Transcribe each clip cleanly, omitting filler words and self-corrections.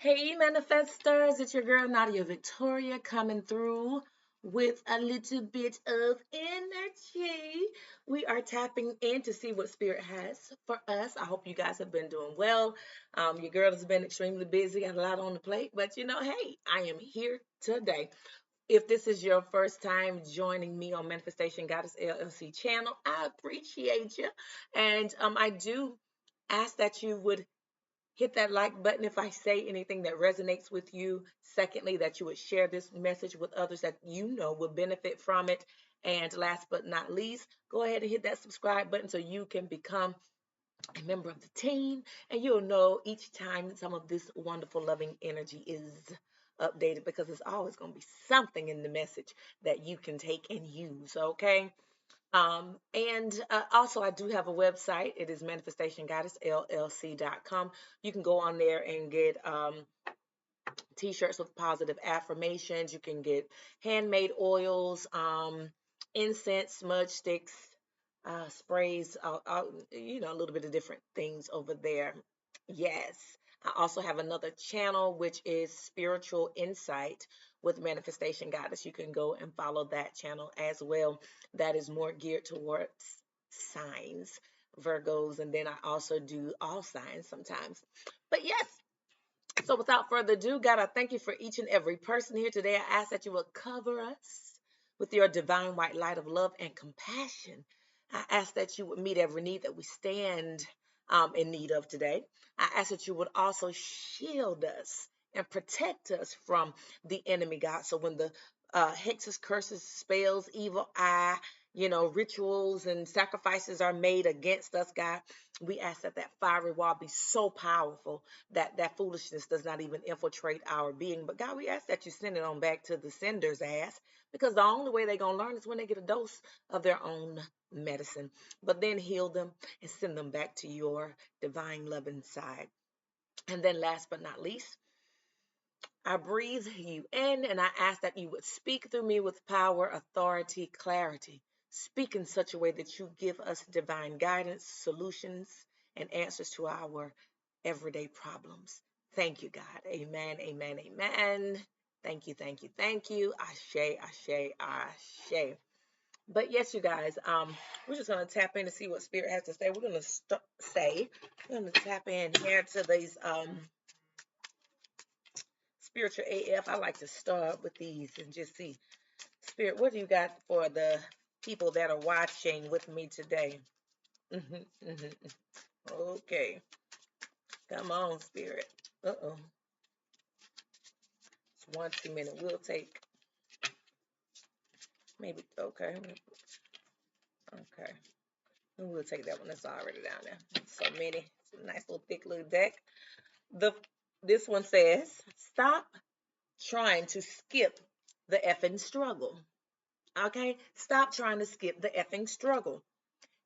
Hey, manifestors, it's your girl Nadia Victoria coming through with a little bit of energy. We are tapping in to see what Spirit has for us. I hope you guys have been doing well. Your girl has been extremely busy, got a lot on the plate, but hey, I am here today. If this is your first time joining me on Manifestation Goddess LLC channel, I appreciate you. And I do ask that you would hit that like button if I say anything that resonates with you. Secondly, that you would share this message with others that you know will benefit from it. And last but not least, go ahead and hit that subscribe button so you can become a member of the team. And you'll know each time some of this wonderful, loving energy is updated because there's always going to be something in the message that you can take and use. Okay. And also, I do have a website. It is manifestationgoddessllc.com. You can go on there and get t-shirts with positive affirmations. You can get handmade oils, incense, smudge sticks, sprays, a little bit of different things over there. Yes. I also have another channel, which is Spiritual Insight with Manifestation Goddess. You can go and follow that channel as well. That is more geared towards signs, Virgos, and then I also do all signs sometimes. But yes, so without further ado, God, I thank you for each and every person here today. I ask that you will cover us with your divine white light of love and compassion. I ask that you would meet every need that we stand in need of today. I ask that you would also shield us and protect us from the enemy, God. So when the hexes, curses, spells, evil eye, rituals and sacrifices are made against us, God, we ask that that fiery wall be so powerful that that foolishness does not even infiltrate our being. But God, we ask that you send it on back to the sender's ass, because the only way they're going to learn is when they get a dose of their own medicine. But then heal them and send them back to your divine loving side. And then last but not least, I breathe you in and I ask that you would speak through me with power, authority, clarity. Speak in such a way that you give us divine guidance, solutions, and answers to our everyday problems. Thank you, God. Amen, amen, amen. Thank you, thank you, thank you. Ashe, ashe, ashe. But yes, you guys, we're just gonna tap in to see what Spirit has to say. We're gonna tap in here to these spiritual AF. I like to start with these and just see, Spirit, what do you got for the people that are watching with me today? Okay, come on, Spirit. Uh-oh. It's one too many. We'll take maybe, okay. Okay. We'll take that one that's already down there. So many. It's a nice little thick little deck. The This one says, stop trying to skip the effing struggle. Okay? Stop trying to skip the effing struggle.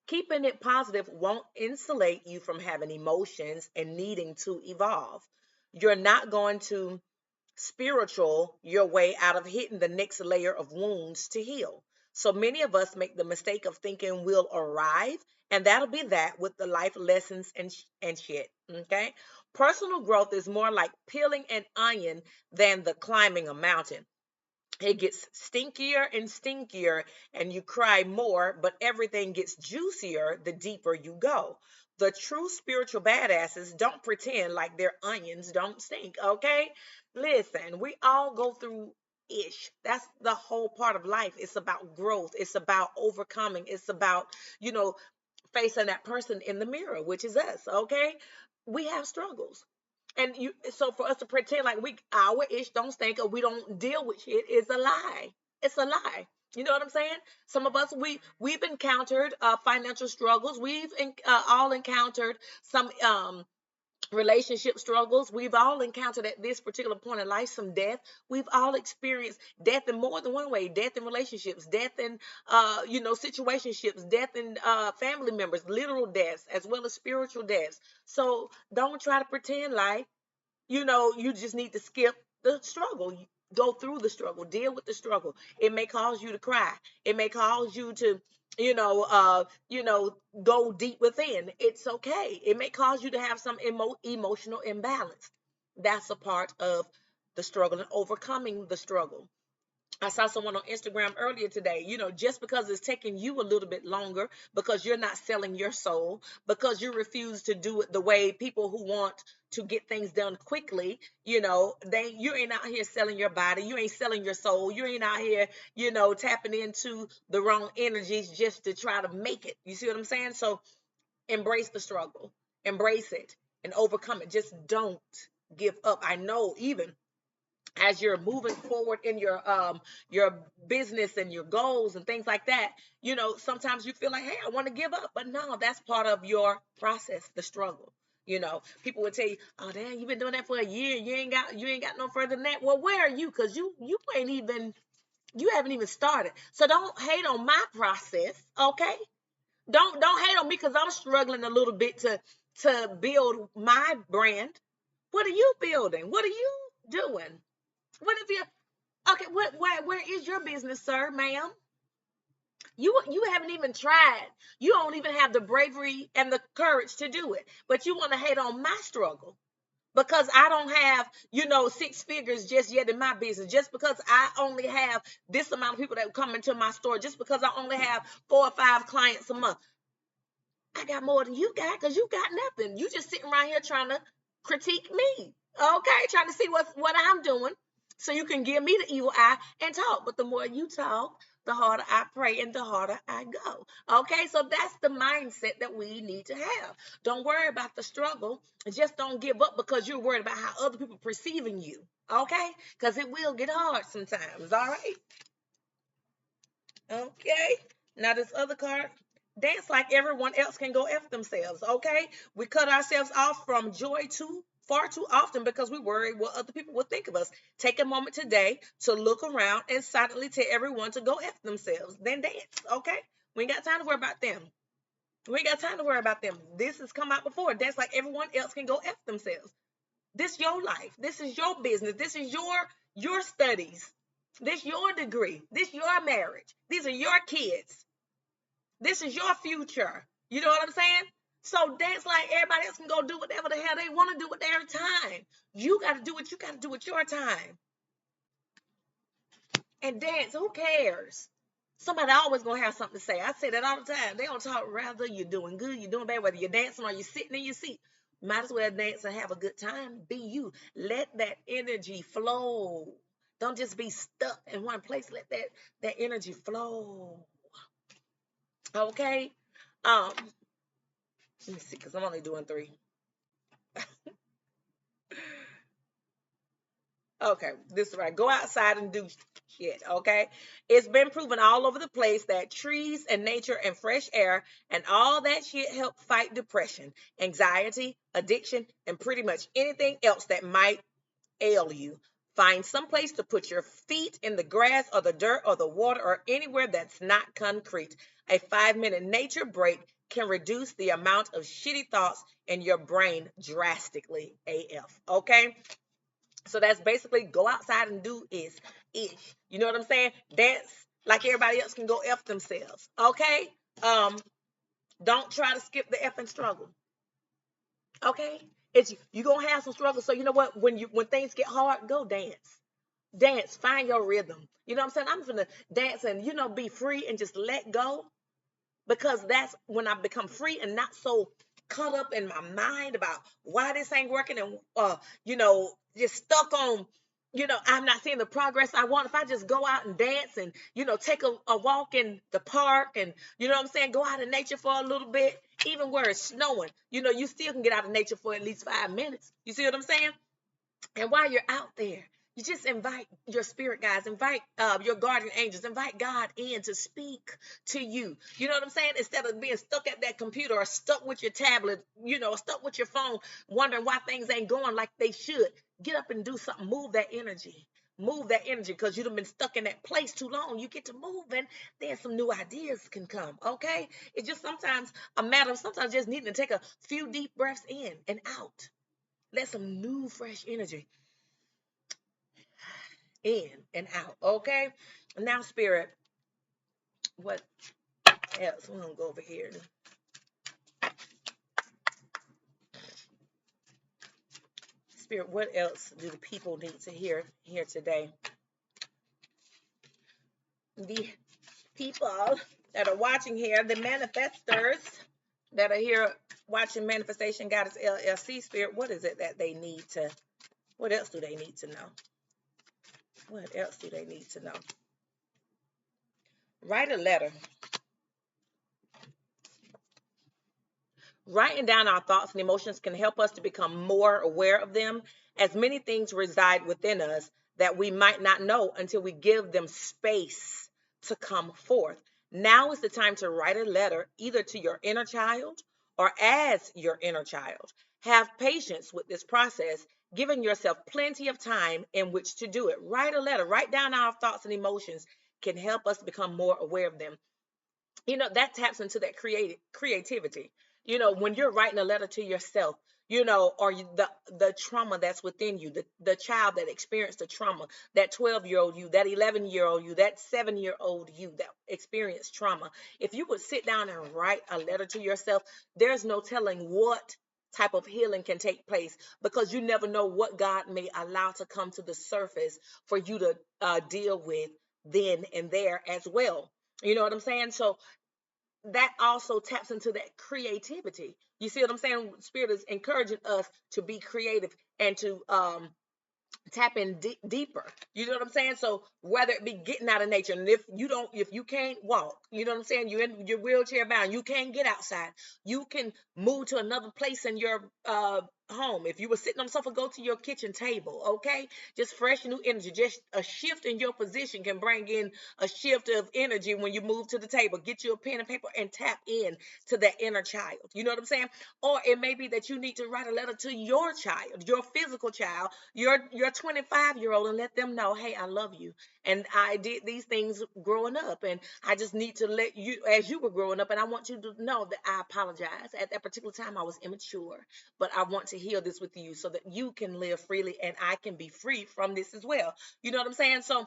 Keeping it positive won't insulate you from having emotions and needing to evolve. You're not going to spiritual your way out of hitting the next layer of wounds to heal. So many of us make the mistake of thinking we'll arrive, and that'll be that with the life lessons and shit. Okay. Personal growth is more like peeling an onion than the climbing a mountain. It gets stinkier and stinkier, and you cry more, but everything gets juicier the deeper you go. The true spiritual badasses don't pretend like their onions don't stink, okay? Listen, we all go through ish. That's the whole part of life. It's about growth, it's about overcoming, it's about, you know, facing that person in the mirror, which is us, okay? We have struggles. And so for us to pretend like our ish don't stink or we don't deal with shit is a lie. It's a lie. You know what I'm saying? Some of us we've encountered financial struggles. We've all encountered some relationship struggles. We've all encountered at this particular point in life some death. We've all experienced death in more than one way: death in relationships, death in situationships, death in family members, literal deaths as well as spiritual deaths. So don't try to pretend like you just need to skip the struggle. Go through the struggle, deal with the struggle. It may cause you to cry. It may cause you to, go deep within. It's okay. It may cause you to have some emotional imbalance. That's a part of the struggle and overcoming the struggle. I saw someone on Instagram earlier today, just because it's taking you a little bit longer because you're not selling your soul, because you refuse to do it the way people who want to get things done quickly, you ain't out here selling your body, you ain't selling your soul, you ain't out here, tapping into the wrong energies just to try to make it. You see what I'm saying? So embrace the struggle, embrace it and overcome it. Just don't give up. I know even as you're moving forward in your business and your goals and things like that, sometimes you feel like, hey, I want to give up, but no, that's part of your process, the struggle. People would tell you, oh damn, you've been doing that for a year, you ain't got no further than that. Well, where are you? Because you haven't even started. So don't hate on my process, okay? Don't hate on me because I'm struggling a little bit to build my brand. What are you building? What are you doing? What if you okay? Where is your business, sir, ma'am? You haven't even tried. You don't even have the bravery and the courage to do it. But you want to hate on my struggle because I don't have, six figures just yet in my business. Just because I only have this amount of people that come into my store. Just because I only have 4 or 5 clients a month. I got more than you got because you got nothing. You just sitting around here trying to critique me. Okay, trying to see what I'm doing. So you can give me the evil eye and talk. But the more you talk, the harder I pray and the harder I go. Okay, so that's the mindset that we need to have. Don't worry about the struggle. Just don't give up because you're worried about how other people perceiving you. Okay, because it will get hard sometimes. All right. Okay. Now this other card, dance like everyone else can go F themselves. Okay. We cut ourselves off from joy too far too often because we worry what other people will think of us. Take a moment today to look around and silently tell everyone to go F themselves. Then dance. Okay. We ain't got time to worry about them. We ain't got time to worry about them. This has come out before. Dance like everyone else can go F themselves. This is your life. This is your business. This is your studies. This your degree. This your marriage. These are your kids. This is your future. You know what I'm saying? So dance like everybody else can go do whatever the hell they want to do with their time. You got to do what you got to do with your time. And dance, who cares? Somebody always gonna have something to say. I say that all the time. They don't talk rather you're doing good, you're doing bad, whether you're dancing or you're sitting in your seat. Might as well dance and have a good time. Be you. Let that energy flow. Don't just be stuck in one place. Let that energy flow. Okay. Let me see, because I'm only doing 3. Okay, this is right. Go outside and do shit, okay? It's been proven all over the place that trees and nature and fresh air and all that shit help fight depression, anxiety, addiction, and pretty much anything else that might ail you. Find some place to put your feet in the grass or the dirt or the water or anywhere that's not concrete. A 5-minute nature break can reduce the amount of shitty thoughts in your brain drastically. AF, okay? So that's basically go outside and do ish. You know what I'm saying? Dance like everybody else can go F themselves. Okay? Um, don't try to skip the F and struggle. Okay? It's you gonna have some struggle. So you know what? When things get hard, go dance. Dance. Find your rhythm. You know what I'm saying? I'm gonna dance and be free and just let go because that's when I become free and not so caught up in my mind about why this ain't working and just stuck on I'm not seeing the progress I want. If I just go out and dance and take a walk in the park and you know what I'm saying, go out in nature for a little bit, even where it's snowing, you still can get out of nature for at least 5 minutes. You see what I'm saying? And while you're out there, you just invite your spirit guides, invite your guardian angels, invite God in to speak to you. You know what I'm saying? Instead of being stuck at that computer or stuck with your tablet, stuck with your phone, wondering why things ain't going like they should. Get up and do something. Move that energy. Move that energy because you've been stuck in that place too long. You get to move and then some new ideas can come. Okay? It's just sometimes a matter of sometimes just needing to take a few deep breaths in and out. Let some new, fresh energy in and out. Okay. Now, spirit, what else? We're gonna go over here. Spirit, what else do the people need to hear here today? The people that are watching here, the manifestors that are here watching Manifestation Goddess LLC, Spirit, what is it that they need to, what else do they need to know? What else do they need to know? Write a letter. Writing down our thoughts and emotions can help us to become more aware of them, as many things reside within us that we might not know until we give them space to come forth. Now is the time to write a letter either to your inner child or as your inner child. Have patience with this process, giving yourself plenty of time in which to do it. Write a letter, write down our thoughts and emotions can help us become more aware of them. That taps into that creativity. When you're writing a letter to yourself, or the trauma that's within you, the child that experienced the trauma, that 12-year-old you, that 11-year-old you, that 7-year-old you that experienced trauma. If you would sit down and write a letter to yourself, there's no telling what type of healing can take place, because you never know what God may allow to come to the surface for you to deal with then and there as well. You know what I'm saying? So that also taps into that creativity. You see what I'm saying? Spirit is encouraging us to be creative and to tap in deeper. You know what I'm saying? So whether it be getting out of nature, and if you can't walk, you know what I'm saying, you're in your wheelchair bound, you can't get outside, you can move to another place in your home. If you were sitting on the sofa, go to your kitchen table. Okay, just fresh new energy. Just a shift in your position can bring in a shift of energy when you move to the table. Get you a pen and paper and tap in to that inner child. You know what I'm saying? Or it may be that you need to write a letter to your child, your physical child, your 25-year-old, and let them know, hey, I love you, and I did these things growing up, and I just need to let you, as you were growing up, and I want you to know that I apologize. At that particular time I was immature, but I want to heal this with you so that you can live freely and I can be free from this as well. You know what I'm saying? So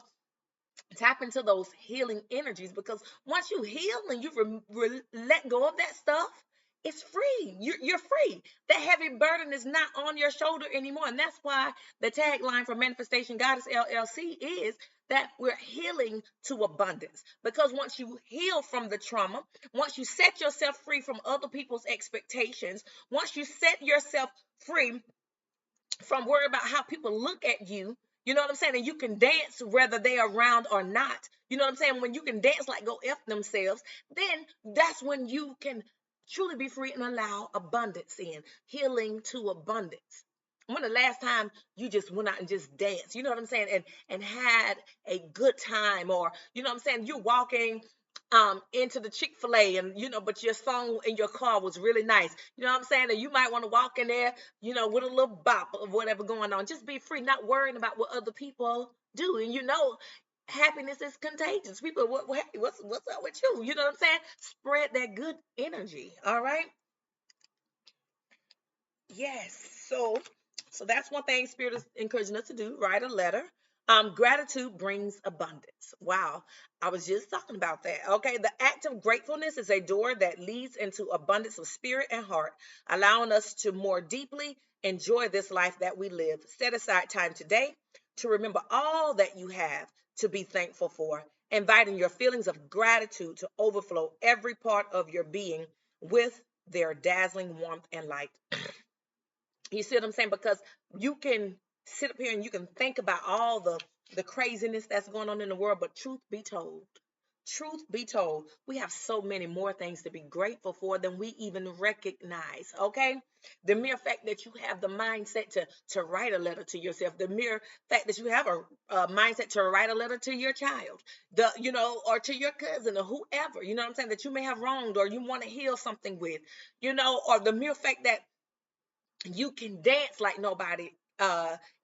tap into those healing energies, because once you heal and you let go of that stuff, it's free. You're free. That heavy burden is not on your shoulder anymore. And that's why the tagline for Manifestation Goddess LLC is that we're healing to abundance. Because once you heal from the trauma, once you set yourself free from other people's expectations, once you set yourself free from worry about how people look at you. You know what I'm saying? And you can dance whether they're around or not. You know what I'm saying? When you can dance like go F themselves, then that's when you can truly be free and allow abundance in. Healing to abundance. When the last time you just went out and just danced, you know what I'm saying? And had a good time, or you know what I'm saying? You're walking into the Chick-fil-A, and but your song in your car was really nice. You know what I'm saying? And you might want to walk in there, with a little bop of whatever going on. Just be free, not worrying about what other people do. And happiness is contagious. People, what's up with you? You know what I'm saying? Spread that good energy. All right. Yes. So that's one thing Spirit is encouraging us to do. Write a letter. Gratitude brings abundance. Wow. I was just talking about that. Okay. The act of gratefulness is a door that leads into abundance of spirit and heart, allowing us to more deeply enjoy this life that we live. Set aside time today to remember all that you have to be thankful for, inviting your feelings of gratitude to overflow every part of your being with their dazzling warmth and light. You see what I'm saying? Because you can sit up here and you can think about all the craziness that's going on in the world, but truth be told, we have so many more things to be grateful for than we even recognize. Okay, the mere fact that you have the mindset to write a letter to yourself, the mere fact that you have a mindset to write a letter to your child, or to your cousin or whoever, you know what I'm saying, that you may have wronged or you want to heal something with, or the mere fact that you can dance like nobody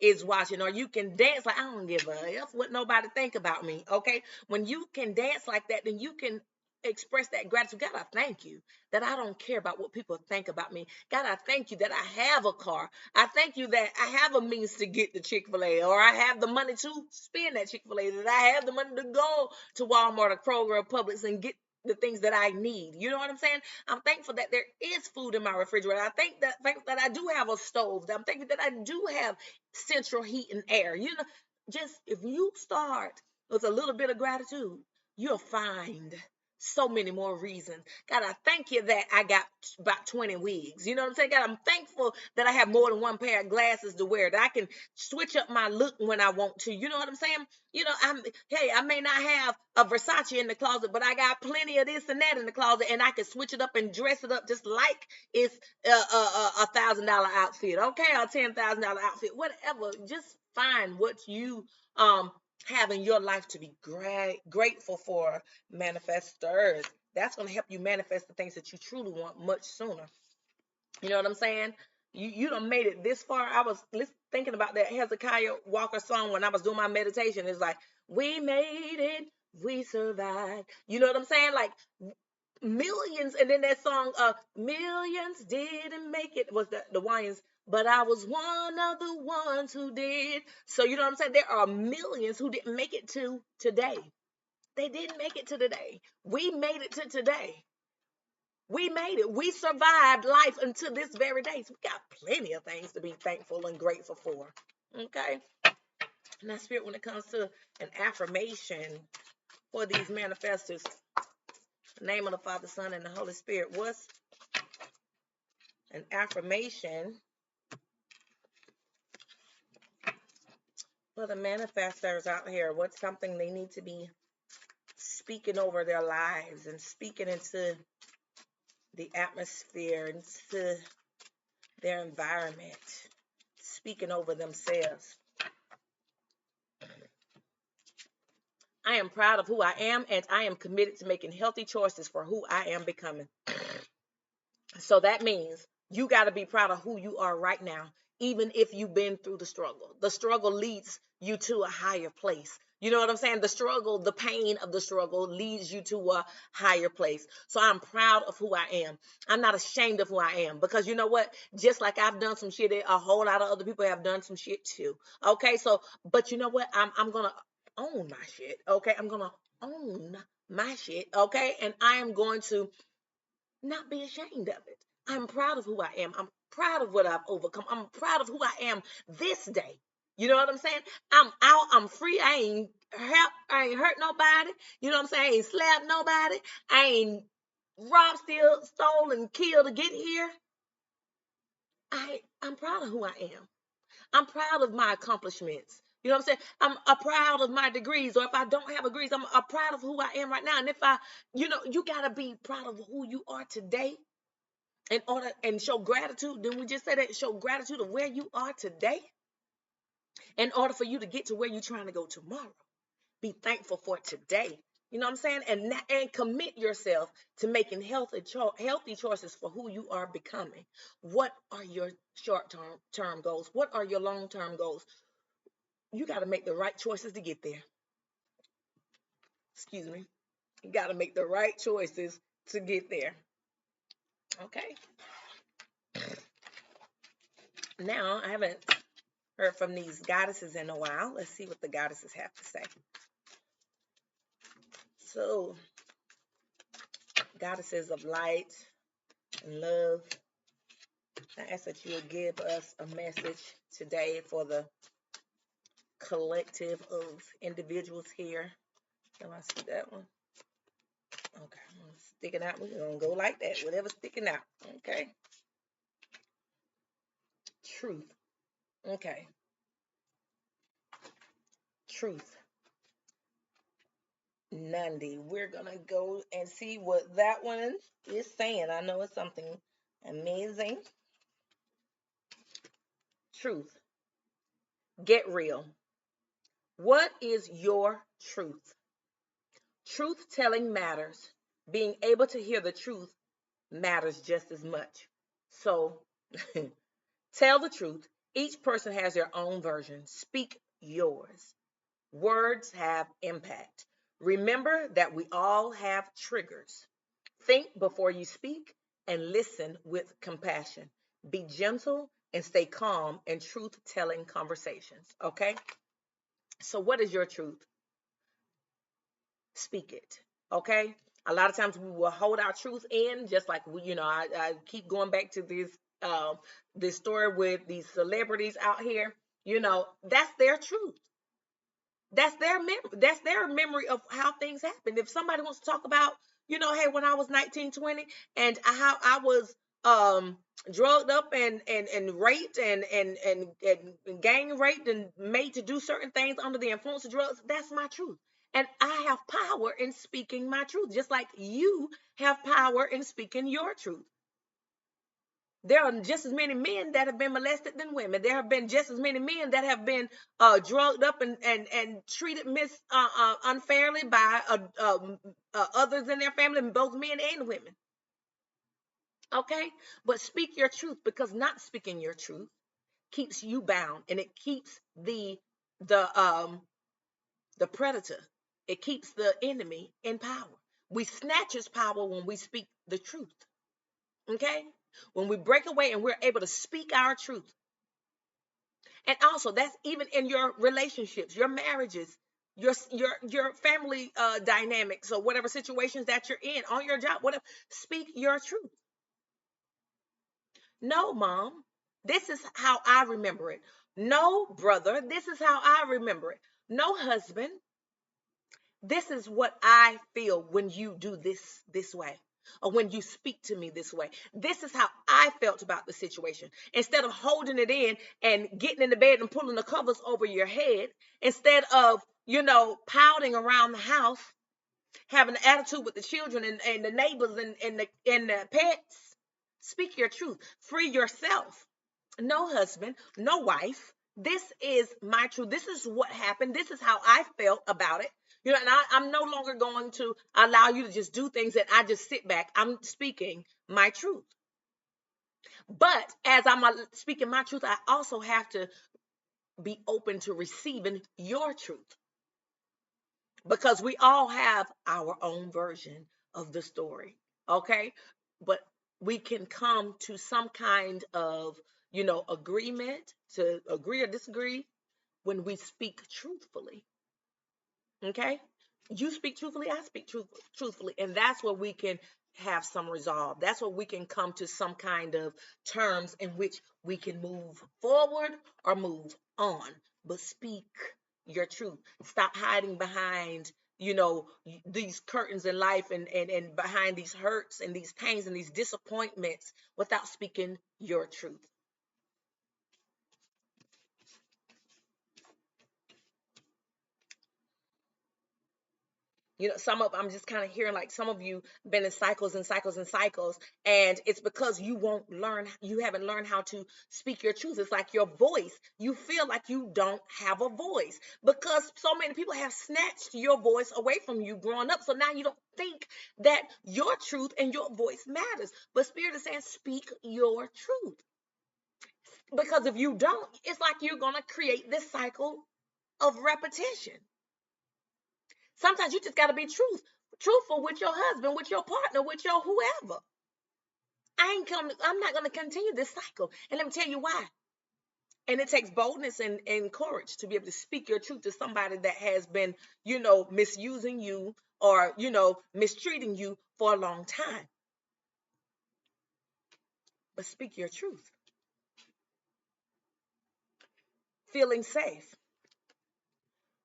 is watching, or you can dance like I don't give a f what nobody think about me. Okay, when you can dance like that, then you can express that gratitude. God, I thank you that I don't care about what people think about me. God, I thank you that I have a car. I thank you that I have a means to get the Chick-fil-A, or I have the money to spend that Chick-fil-A, that I have the money to go to Walmart or Kroger or Publix and get the things that I need. You know what I'm saying? I'm thankful that there is food in my refrigerator. Thankful that I do have a stove. I'm thankful that I do have central heat and air. You know, just if you start with a little bit of gratitude, you'll find so many more reasons. God, I thank you that I got about 20 wigs. You know what I'm saying? God, I'm thankful that I have more than one pair of glasses to wear, that I can switch up my look when I want to. You know what I'm saying? You know, I may not have a Versace in the closet, but I got plenty of this and that in the closet, and I can switch it up and dress it up just like it's $1,000 outfit, okay, or $10,000 outfit, whatever. Just find what you have in your life to be grateful for, manifestors. That's going to help you manifest the things that you truly want much sooner. You know what I'm saying? You done made it this far. I was thinking about that Hezekiah Walker song when I was doing my meditation. It's like, we made it, we survived. You know what I'm saying? Like millions, and then that song, millions didn't make it, was the Wyans, but I was one of the ones who did. So you know what I'm saying? There are millions who didn't make it to today. They didn't make it to today. We made it to today. We made it. We survived life until this very day. So we got plenty of things to be thankful and grateful for. Okay? Now, Spirit, when it comes to an affirmation for these manifestors, the name of the Father, Son, and the Holy Spirit, what's an affirmation for the manifestors out here? What's something they need to be speaking over their lives and speaking into the atmosphere, into their environment, speaking over themselves? I am proud of who I am, and I am committed to making healthy choices for who I am becoming. So that means you got to be proud of who you are right now, even if you've been through the struggle. The struggle leads you to a higher place. You know what I'm saying? The struggle, the pain of the struggle leads you to a higher place. So I'm proud of who I am. I'm not ashamed of who I am, because you know what? Just like I've done some shit, a whole lot of other people have done some shit too. Okay, so, but you know what? I'm going to own my shit. Okay, I'm going to own my shit. Okay, and I am going to not be ashamed of it. I'm proud of who I am. I'm proud of what I've overcome. I'm proud of who I am this day. You know what I'm saying? I'm out. I'm free. I ain't hurt nobody. You know what I'm saying? I ain't slapped nobody. I ain't robbed, steal, stole, and killed to get here. I'm proud of who I am. I'm proud of my accomplishments. You know what I'm saying? I'm proud of my degrees, or if I don't have degrees, I'm proud of who I am right now. And if you gotta be proud of who you are today in order and show gratitude. Then we just say that, show gratitude of where you are today in order for you to get to where you're trying to go tomorrow. Be thankful for today. You know what I'm saying? And commit yourself to making healthy choices for who you are becoming. What are your short-term goals? What are your long-term goals? You got to make the right choices to get there. Excuse me. You got to make the right choices to get there. Okay. Now, I haven't heard from these goddesses in a while. Let's see what the goddesses have to say. So, goddesses of light and love, I ask that you will give us a message today for the collective of individuals here. Can I see that one? Okay, sticking out. We're going to go like that. Whatever's sticking out. Okay. Truth. Okay. Truth. Nandi. We're going to go and see what that one is saying. I know it's something amazing. Truth. Get real. What is your truth? Truth telling matters. Being able to hear the truth matters just as much. So, tell the truth. Each person has their own version. Speak yours. Words have impact. Remember that we all have triggers. Think before you speak and listen with compassion. Be gentle and stay calm in truth-telling conversations, okay? So what is your truth? Speak it, okay? A lot of times we will hold our truth in, just like I keep going back to this story with these celebrities out here. That's their truth. That's their memory of how things happened. If somebody wants to talk about, hey, when I was 19, 20, and how I was drugged up and raped and gang raped and made to do certain things under the influence of drugs, that's my truth. And I have power in speaking my truth, just like you have power in speaking your truth. There are just as many men that have been molested than women. There have been just as many men that have been drugged up and treated unfairly by others in their family, both men and women. Okay? But speak your truth, because not speaking your truth keeps you bound, and it keeps the predator. It keeps the enemy in power. We snatch his power when we speak the truth. Okay? When we break away and we're able to speak our truth. And also, that's even in your relationships, your marriages, your family dynamics, or whatever situations that you're in, on your job, whatever. Speak your truth. No, mom, this is how I remember it. No, brother, this is how I remember it. No, husband, this is what I feel when you do this way, or when you speak to me this way. This is how I felt about the situation. Instead of holding it in and getting in the bed and pulling the covers over your head, instead of, pouting around the house, having an attitude with the children and the neighbors and the pets, speak your truth. Free yourself. No, husband, no, wife. This is my truth. This is what happened. This is how I felt about it. And I'm no longer going to allow you to just do things that I just sit back. I'm speaking my truth. But as I'm speaking my truth, I also have to be open to receiving your truth, because we all have our own version of the story. Okay? But we can come to some kind of, agreement, to agree or disagree, when we speak truthfully. Okay? You speak truthfully, I speak truthfully. And that's where we can have some resolve. That's where we can come to some kind of terms in which we can move forward or move on. But speak your truth. Stop hiding behind, these curtains in life, and behind these hurts and these pains and these disappointments, without speaking your truth. I'm just kind of hearing like some of you been in cycles and cycles and cycles, and it's because you haven't learned how to speak your truth. It's like your voice, you feel like you don't have a voice, because so many people have snatched your voice away from you growing up. So now you don't think that your truth and your voice matters. But Spirit is saying, speak your truth. Because if you don't, it's like you're going to create this cycle of repetition. Sometimes you just got to be truthful with your husband, with your partner, with your whoever. I'm not going to continue this cycle. And let me tell you why. And it takes boldness and courage to be able to speak your truth to somebody that has been, misusing you, or, mistreating you for a long time. But speak your truth. Feeling safe.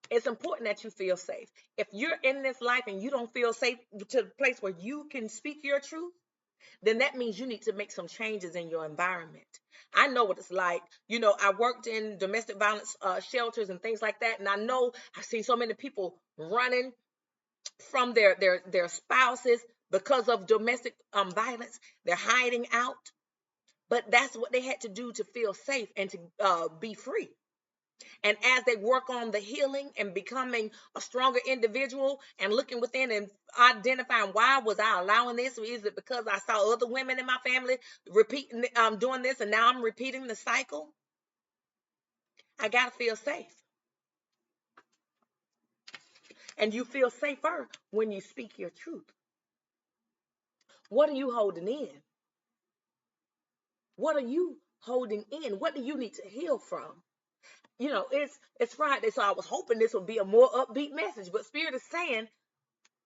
It's important that you feel safe. If you're in this life and you don't feel safe to the place where you can speak your truth, then that means you need to make some changes in your environment. I know what it's like. I worked in domestic violence shelters and things like that, and I know I've seen so many people running from their spouses because of domestic violence. They're hiding out, but that's what they had to do to feel safe and to be free. And as they work on the healing and becoming a stronger individual and looking within and identifying, why was I allowing this? Or is it because I saw other women in my family repeating, doing this, and now I'm repeating the cycle? I got to feel safe. And you feel safer when you speak your truth. What are you holding in? What are you holding in? What do you need to heal from? It's Friday, so I was hoping this would be a more upbeat message, but Spirit is saying,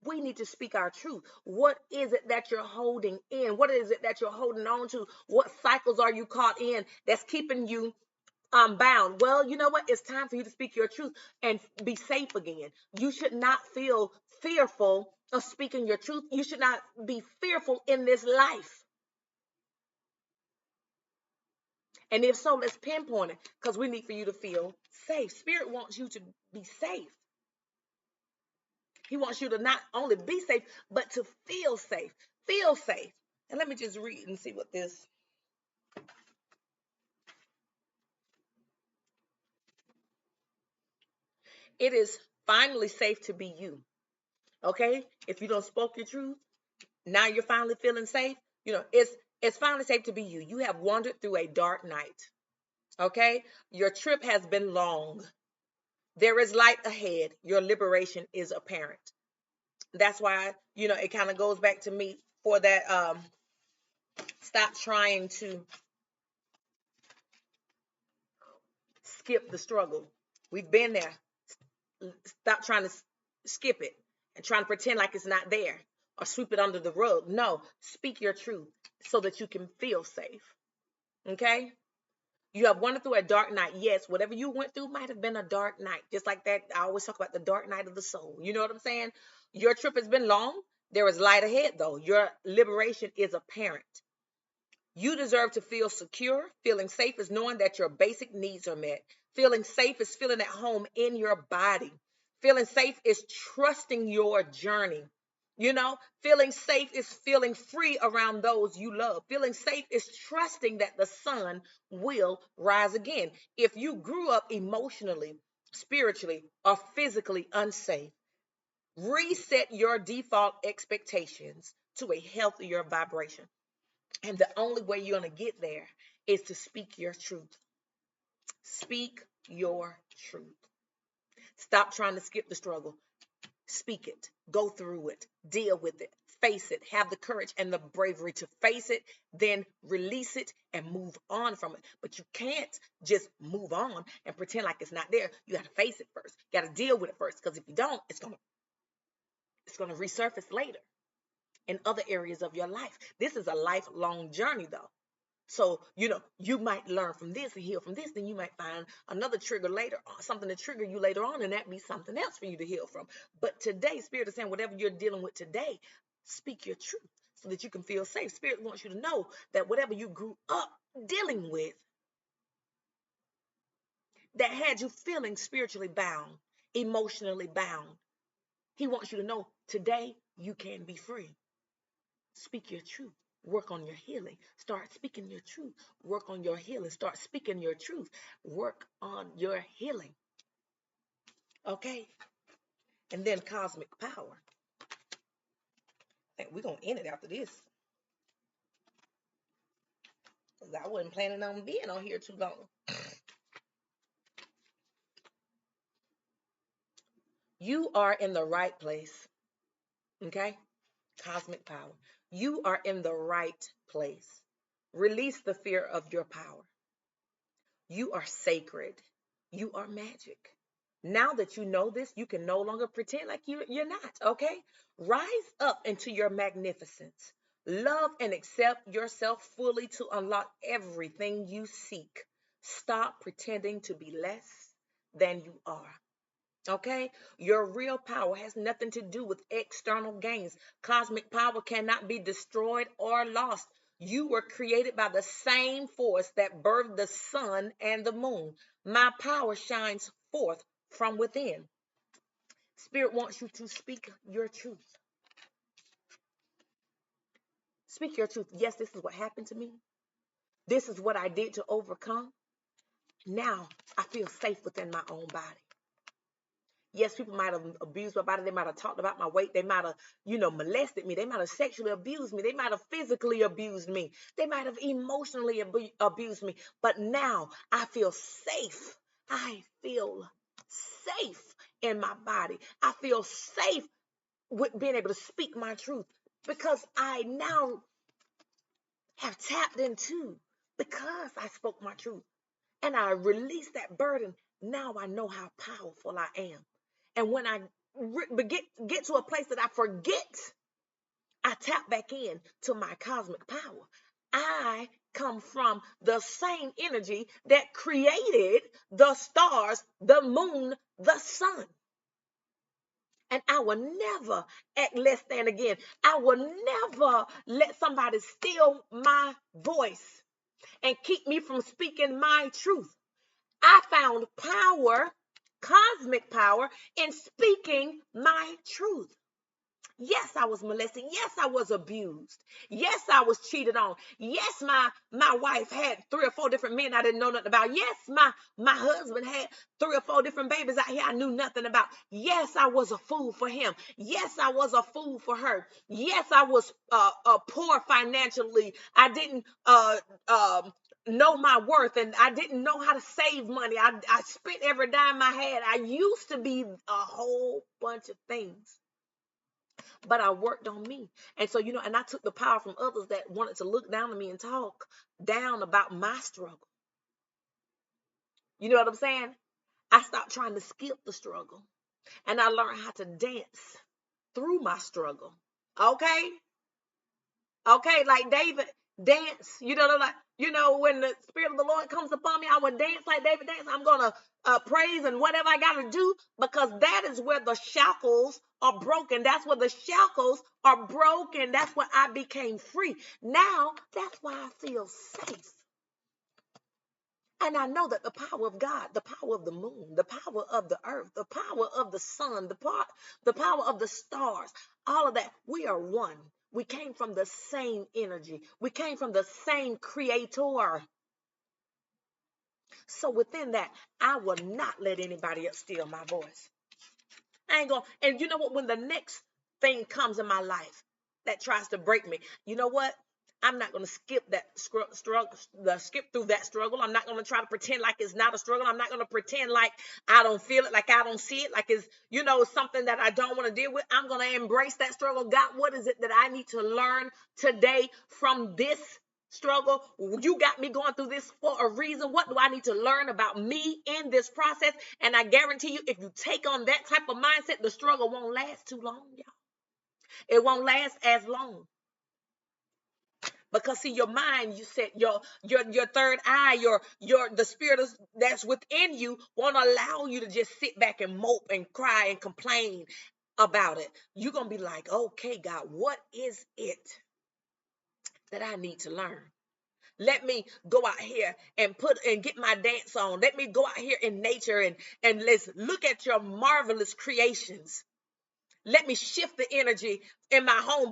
We need to speak our truth. What is it that you're holding in? What is it that you're holding on to? What cycles are you caught in that's keeping you bound? Well, you know what? It's time for you to speak your truth and be safe again. You should not feel fearful of speaking your truth. You should not be fearful in this life. And if so, let's pinpoint it, because we need for you to feel safe. Spirit wants you to be safe. He wants you to not only be safe, but to feel safe. Feel safe. And let me just read and see what this. It is finally safe to be you. Okay? If you don't spoke your truth, now you're finally feeling safe. It's finally safe to be you. You have wandered through a dark night. Okay? Your trip has been long. There is light ahead. Your liberation is apparent. That's why, it kind of goes back to me for that stop trying to skip the struggle. We've been there. Stop trying to skip it and trying to pretend like it's not there or sweep it under the rug. No, speak your truth so that you can feel safe. Okay? You have wandered through a dark night. Yes, whatever you went through might have been a dark night. Just like that, I always talk about the dark night of the soul. You know what I'm saying? Your trip has been long. There is light ahead, though. Your liberation is apparent. You deserve to feel secure. Feeling safe is knowing that your basic needs are met. Feeling safe is feeling at home in your body. Feeling safe is trusting your journey. Feeling safe is feeling free around those you love. Feeling safe is trusting that the sun will rise again. If you grew up emotionally, spiritually, or physically unsafe, reset your default expectations to a healthier vibration. And the only way you're going to get there is to speak your truth. Speak your truth. Stop trying to skip the struggle. Speak it. Go through it. Deal with it. Face it. Have the courage and the bravery to face it, then release it and move on from it. But you can't just move on and pretend like it's not there. You got to face it first. You got to deal with it first, because if you don't, it's going to resurface later in other areas of your life. This is a lifelong journey, though. So, you might learn from this and heal from this. Then you might find another trigger later, something to trigger you later on, and that be something else for you to heal from. But today, Spirit is saying, whatever you're dealing with today, speak your truth so that you can feel safe. Spirit wants you to know that whatever you grew up dealing with that had you feeling spiritually bound, emotionally bound, He wants you to know today you can be free. Speak your truth. Work on your healing. Start speaking your truth. Work on your healing. Start speaking your truth. Work on your healing. Okay? And then cosmic power. I think we're going to end it after this, because I wasn't planning on being on here too long. You are in the right place. Okay? Cosmic power. You are in the right place. Release the fear of your power. You are sacred. You are magic. Now that you know this, you can no longer pretend like you're not, okay? Rise up into your magnificence. Love and accept yourself fully to unlock everything you seek. Stop pretending to be less than you are. Okay? Your real power has nothing to do with external gains. Cosmic power cannot be destroyed or lost. You were created by the same force that birthed the sun and the moon. My power shines forth from within. Spirit wants you to speak your truth. Speak your truth. Yes, this is what happened to me. This is what I did to overcome. Now I feel safe within my own body. Yes, people might have abused my body. They might have talked about my weight. They might have, molested me. They might have sexually abused me. They might have physically abused me. They might have emotionally abused me. But now I feel safe. I feel safe in my body. I feel safe with being able to speak my truth, because I now have tapped into, because I spoke my truth and I released that burden. Now I know how powerful I am. And when I get to a place that I forget, I tap back in to my cosmic power. I come from the same energy that created the stars, the moon, the sun. And I will never act less than again. I will never let somebody steal my voice and keep me from speaking my truth. I found power, cosmic power, in speaking my truth. Yes, I was molested. Yes, I was abused. Yes, I was cheated on. Yes, my wife had 3 or 4 different men I didn't know nothing about. Yes, my husband had 3 or 4 different babies out here I knew nothing about. Yes, I was a fool for him. Yes, I was a fool for her. Yes, I was poor financially. I didn't know my worth, and I didn't know how to save money. I spent every dime I had. I used to be a whole bunch of things, but I worked on me. And so, and I took the power from others that wanted to look down on me and talk down about my struggle. You know what I'm saying? I stopped trying to skip the struggle, and I learned how to dance through my struggle. Okay? Okay, like David dance. When the Spirit of the Lord comes upon me, I would dance like David danced. I'm gonna praise and whatever I gotta do, because that is where the shackles are broken. That's where the shackles are broken. That's where I became free. Now that's why I feel safe. And I know that the power of God, the power of the moon, the power of the earth, the power of the sun, the power of the stars, all of that, we are one. We came from the same energy. We came from the same creator. So within that, I will not let anybody else steal my voice. I ain't gonna, and you know what? When the next thing comes in my life that tries to break me, you know what? I'm not gonna skip that struggle, skip through that struggle. I'm not gonna try to pretend like it's not a struggle. I'm not gonna pretend like I don't feel it, like I don't see it, like it's something that I don't want to deal with. I'm gonna embrace that struggle. God, what is it that I need to learn today from this struggle? You got me going through this for a reason. What do I need to learn about me in this process? And I guarantee you, if you take on that type of mindset, the struggle won't last too long, y'all. It won't last as long. Because see, your mind, you said your third eye, the spirit that's within you won't allow you to just sit back and mope and cry and complain about it. You're gonna be like, okay, God, what is it that I need to learn? Let me go out here and get my dance on. Let me go out here in nature and let's look at your marvelous creations. Let me shift the energy in my home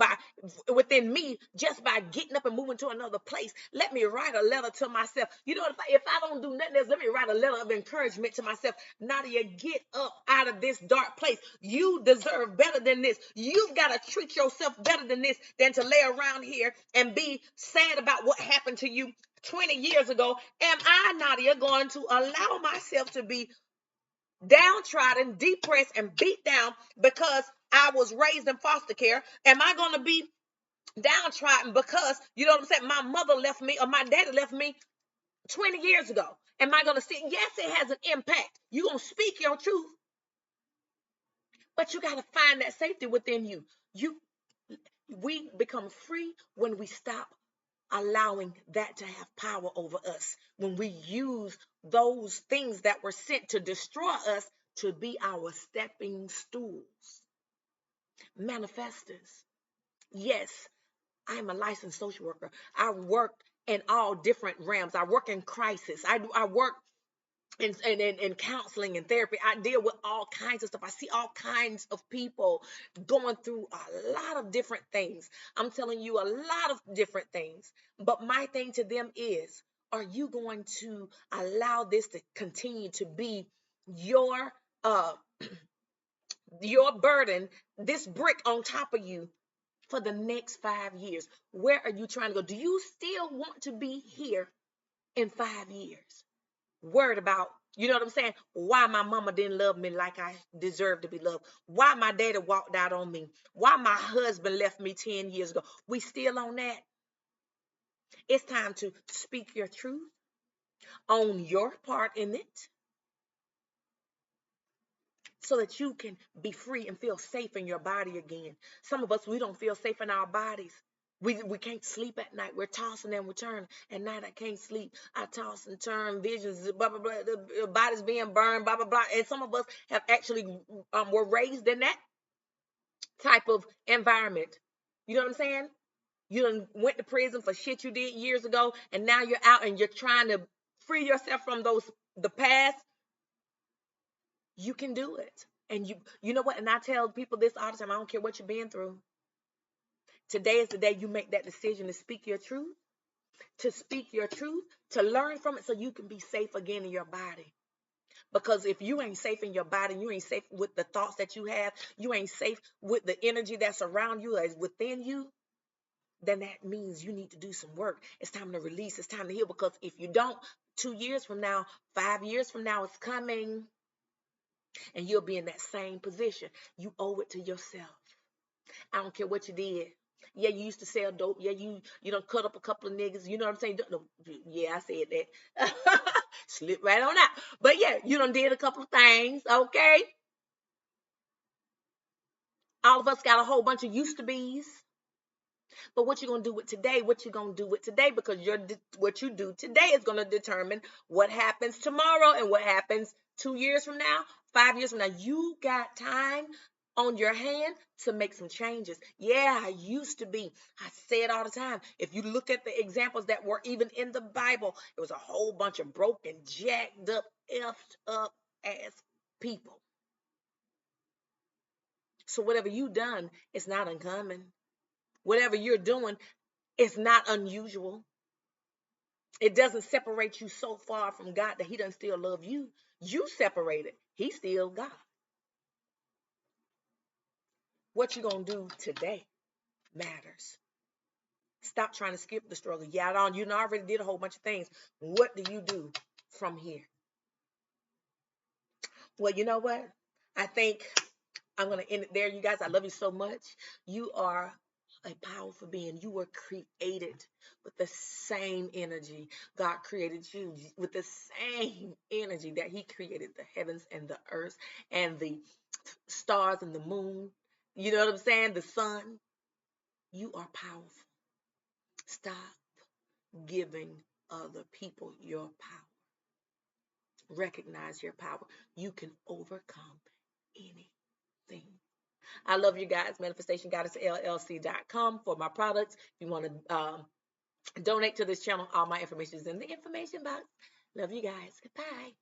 within me, just by getting up and moving to another place. Let me write a letter to myself. If I don't do nothing else, let me write a letter of encouragement to myself. Nadia, get up out of this dark place. You deserve better than this. You've got to treat yourself better than this, than to lay around here and be sad about what happened to you 20 years ago. Am I, Nadia, going to allow myself to be downtrodden, depressed, and beat down because I was raised in foster care? Am I going to be downtrodden because, my mother left me or my daddy left me 20 years ago? Am I going to see? Yes, it has an impact. You're going to speak your truth, but you got to find that safety within you. We become free when we stop allowing that to have power over us, when we use those things that were sent to destroy us to be our stepping stools. Manifestors. Yes, I'm a licensed social worker. I work in all different realms. I work in crisis. I work in counseling and therapy. I deal with all kinds of stuff. I see all kinds of people going through a lot of different things. I'm telling you, a lot of different things. But my thing to them is, are you going to allow this to continue to be your burden, this brick on top of you for the next 5 years? Where are you trying to go? Do you still want to be here in 5 years? Worried about, you know what I'm saying? Why my mama didn't love me like I deserved to be loved. Why my daddy walked out on me. Why my husband left me 10 years ago. We still on that? It's time to speak your truth, own your part in it, so that you can be free and feel safe in your body again. Some of us, we don't feel safe in our bodies. We can't sleep at night. We're tossing and we're turning. At night, I can't sleep. I toss and turn, visions, blah, blah, blah. The body's being burned, blah, blah, blah. And some of us have actually were raised in that type of environment. You know what I'm saying? You done went to prison for shit you did years ago, and now you're out and you're trying to free yourself from the past. You can do it. And you know what? And I tell people this all the time. I don't care what you've been through. Today is the day you make that decision to speak your truth, to learn from it so you can be safe again in your body. Because if you ain't safe in your body, you ain't safe with the thoughts that you have, you ain't safe with the energy that's around you, as within you, then that means you need to do some work. It's time to release. It's time to heal. Because if you don't, 2 years from now, 5 years from now, it's coming. And you'll be in that same position. You owe it to yourself. I don't care what you did. Yeah, you used to sell dope. Yeah, you done cut up a couple of niggas. You know what I'm saying? Yeah, I said that. Slip right on out. But yeah, you done did a couple of things, okay? All of us got a whole bunch of used to be's. But what you gonna do with today? What you gonna do with today? Because what you do today is gonna determine what happens tomorrow and what happens 2 years from now, 5 years from now. You got time on your hand to make some changes. Yeah, I used to be. I say it all the time. If you look at the examples that were even in the Bible, it was a whole bunch of broken, jacked up, effed up ass people. So whatever you done, it's not uncommon. Whatever you're doing, it's not unusual. It doesn't separate you so far from God that he doesn't still love you. You separated. He's still God. What you going to do today matters. Stop trying to skip the struggle. Yeah, you already did a whole bunch of things. What do you do from here? Well, you know what? I think I'm going to end it there. You guys, I love you so much. You are a powerful being. You were created with the same energy. God created you with the same energy that he created the heavens and the earth and the stars and the moon. You know what I'm saying? The sun. You are powerful. Stop giving other people your power. Recognize your power. You can overcome anything. I love you guys. manifestationgoddessllc.com for my products. If you want to donate to this channel, all my information is in the information box. Love you guys. Goodbye.